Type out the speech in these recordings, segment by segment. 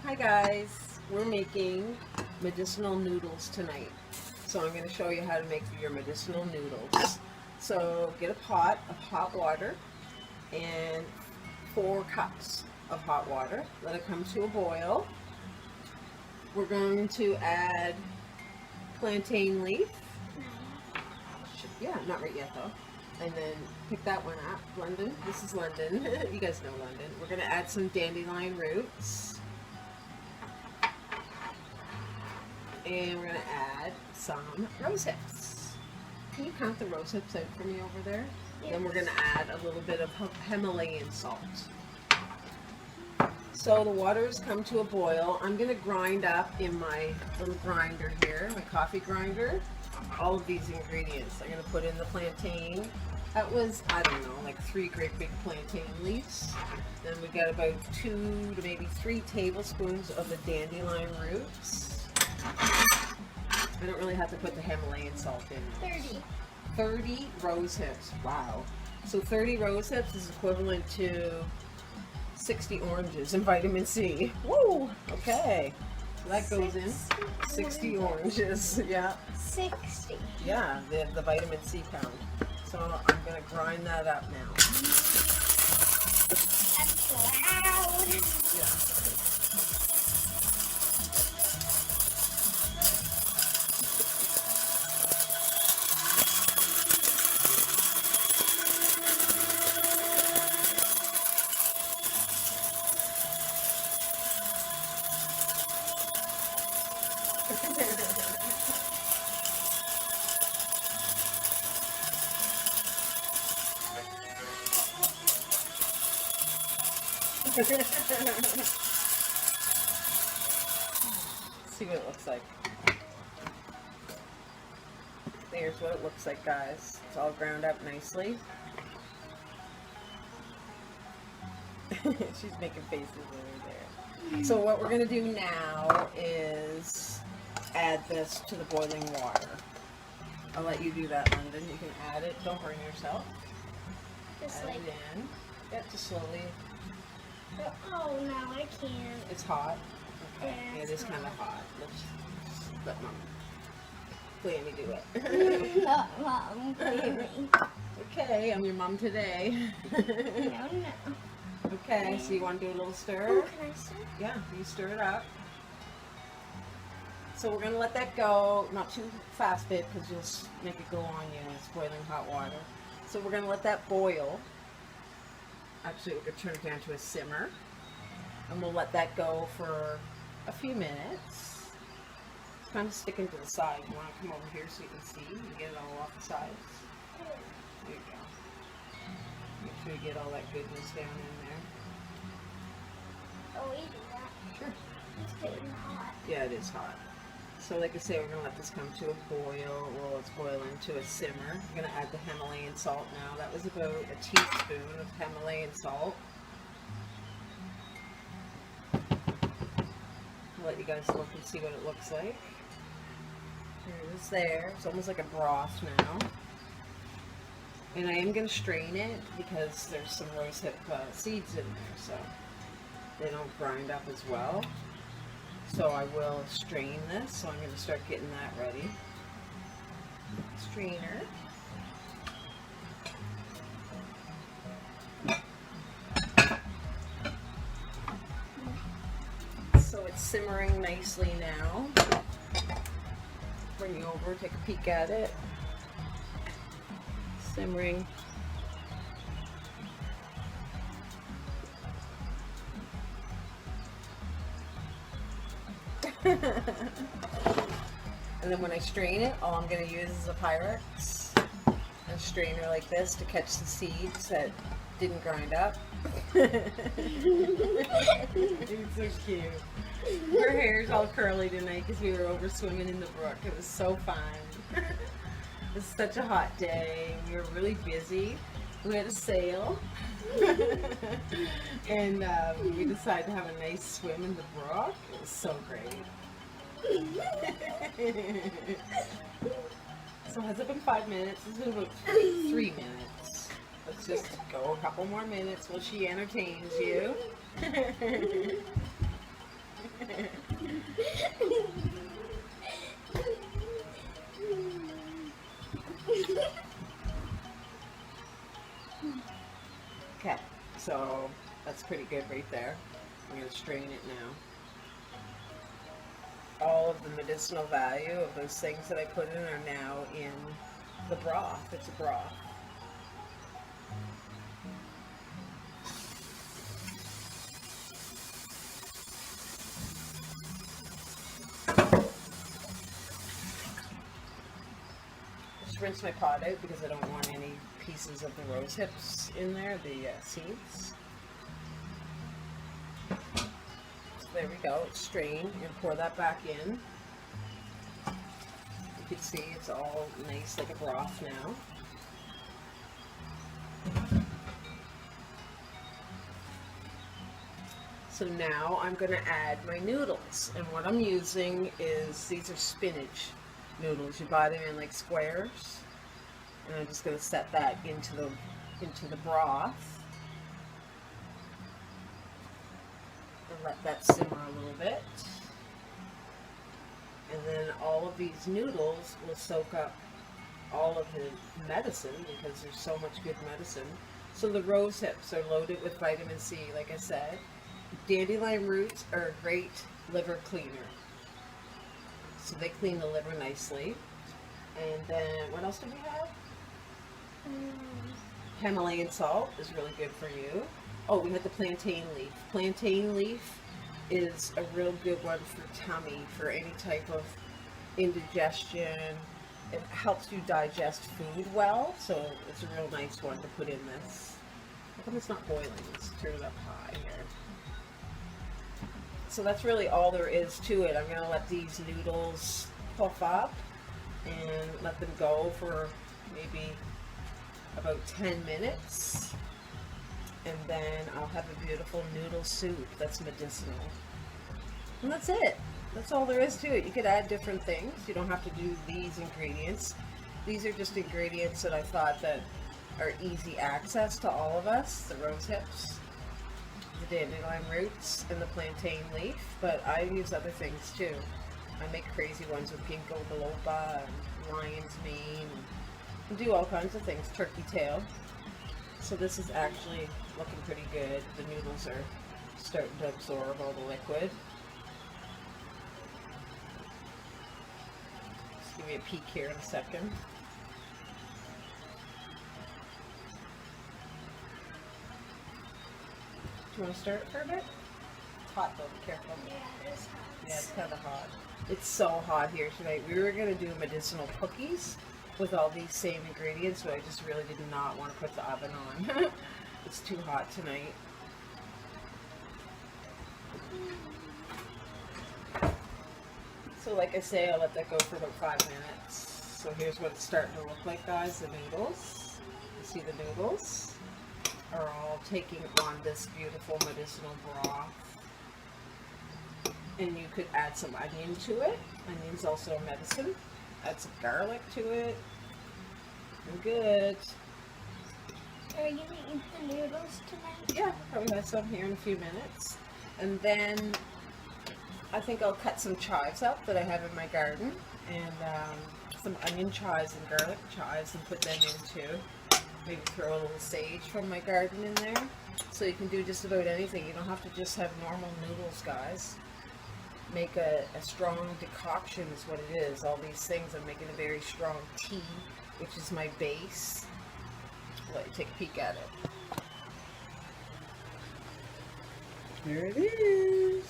Hi guys, we're making medicinal noodles tonight. So I'm going to show you how to make your medicinal noodles. So get a pot of hot water and 4 cups of hot water. Let it come to a boil. We're going to add plantain leaf. Yeah, not right yet though. And then pick that one up. London. This is London. You guys know London. We're going to add some dandelion roots. And we're going to add some rose hips. Can you count the rose hips out for me over there? Yes. Then we're going to add a little bit of Himalayan salt. So the water's come to a boil. I'm going to grind up in my little grinder here, my coffee grinder, all of these ingredients. I'm going to put in the plantain. That was, I don't know, like 3 great big plantain leaves. Then we got about 2 to maybe 3 tablespoons of the dandelion roots. I don't really have to put the Himalayan salt in. 30 rose hips. Wow. So 30 rose hips is equivalent to 60 oranges and vitamin C. Woo! Okay. So that goes in 60 oranges. Yeah. 60. Yeah, the vitamin C pound. So I'm going to grind that up now. That's loud. Yeah. See what it looks like. There's what it looks like, guys. It's all ground up nicely. She's making faces over there. So what we're going to do now is add this to the boiling water. I'll let you do that, London. You can add it. Don't burn yourself. Just add like it in. Yeah, just slowly. Yep. Oh no, I can't. It's hot. Okay. Yeah, It is kind of hot. Let's let Mom Cleary do it. No, Mom, Cleary. Okay, I'm your mom today. No. Okay, so you want to do a little stir? Oh, can I stir? Yeah, you stir it up. So we're going to let that go, not too fast, babe, because you'll make it go on you when it's boiling hot water. So we're going to let that boil. Actually, we're going to turn it down to a simmer. And we'll let that go for a few minutes. It's kind of sticking to the side. You want to come over here so you can see and get it all off the sides. There you go. Make sure you get all that goodness down in there. Oh, we do that. Sure. It's getting hot. Yeah, it is hot. So like I say, we're going to let this come to a boil. Well, it's boiling to a simmer. I'm going to add the Himalayan salt now. That was about a teaspoon of Himalayan salt. I'll let you guys look and see what it looks like. There it is there. It's almost like a broth now. And I am going to strain it because there's some rosehip seeds in there, so they don't grind up as well. So I will strain this, so I'm going to start getting that ready. Strainer. So it's simmering nicely now. Bring you over, take a peek at it. Simmering. And then when I strain it, all I'm going to use is a Pyrex, a strainer like this to catch the seeds that didn't grind up. It's so cute. Her hair's all curly tonight because we were over swimming in the brook. It was so fun. It was such a hot day. We were really busy. We had a sail. And we decided to have a nice swim in the brook. It was so great. So has it been 5 minutes? It's been about 3 minutes. Let's just go a couple more minutes while she entertains you. So that's pretty good right there. I'm going to strain it now. All of the medicinal value of those things that I put in are now in the broth. It's a broth. Just rinse my pot out because I don't want any pieces of the rose hips in there, the seeds. So there we go, it's strained, and pour that back in. You can see it's all nice like a broth now. So now I'm going to add my noodles, and what I'm using is, these are spinach noodles. You buy them in like squares, and I'm just going to set that into the broth and let that simmer a little bit. And then all of these noodles will soak up all of the medicine because there's so much good medicine. So the rose hips are loaded with vitamin C, like I said. Dandelion roots are a great liver cleaner. So they clean the liver nicely. And then, what else do we have? Himalayan salt is really good for you. Oh, we had the plantain leaf. Plantain leaf is a real good one for tummy, for any type of indigestion. It helps you digest food well, so it's a real nice one to put in this. How come it's not boiling? Let's turn it up high here. So that's really all there is to it. I'm going to let these noodles puff up and let them go for maybe about 10 minutes. And then I'll have a beautiful noodle soup that's medicinal. And that's it. That's all there is to it. You could add different things. You don't have to do these ingredients. These are just ingredients that I thought that are easy access to all of us. The rose hips, the dandelion roots, and the plantain leaf. But I use other things too. I make crazy ones with ginkgo biloba and lion's mane, and do all kinds of things. Turkey tail. So this is actually looking pretty good. The noodles are starting to absorb all the liquid. Just give me a peek here in a second. Do you want to stir it for a bit? It's hot though, be careful. Yeah, it's hot. Yeah, it's kind of hot. It's so hot here tonight. We were going to do medicinal cookies with all these same ingredients, but I just really did not want to put the oven on. It's too hot tonight. So like I say, I'll let that go for about 5 minutes. So here's what it's starting to look like, guys, the noodles. You see the noodles are all taking on this beautiful medicinal broth. And you could add some onion to it. Onion's also a medicine. Add some garlic to it. And good. Are you gonna eat the noodles tonight? Yeah, probably have some here in a few minutes. And then I think I'll cut some chives up that I have in my garden, and some onion chives and garlic chives, and put them in too. Maybe throw a little sage from my garden in there. So you can do just about anything. You don't have to just have normal noodles, guys. Make a strong decoction is what it is. All these things, I'm making a very strong tea, which is my base. I'll let you take a peek at it. There it is.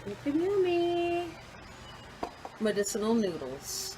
Looking yummy. Medicinal noodles.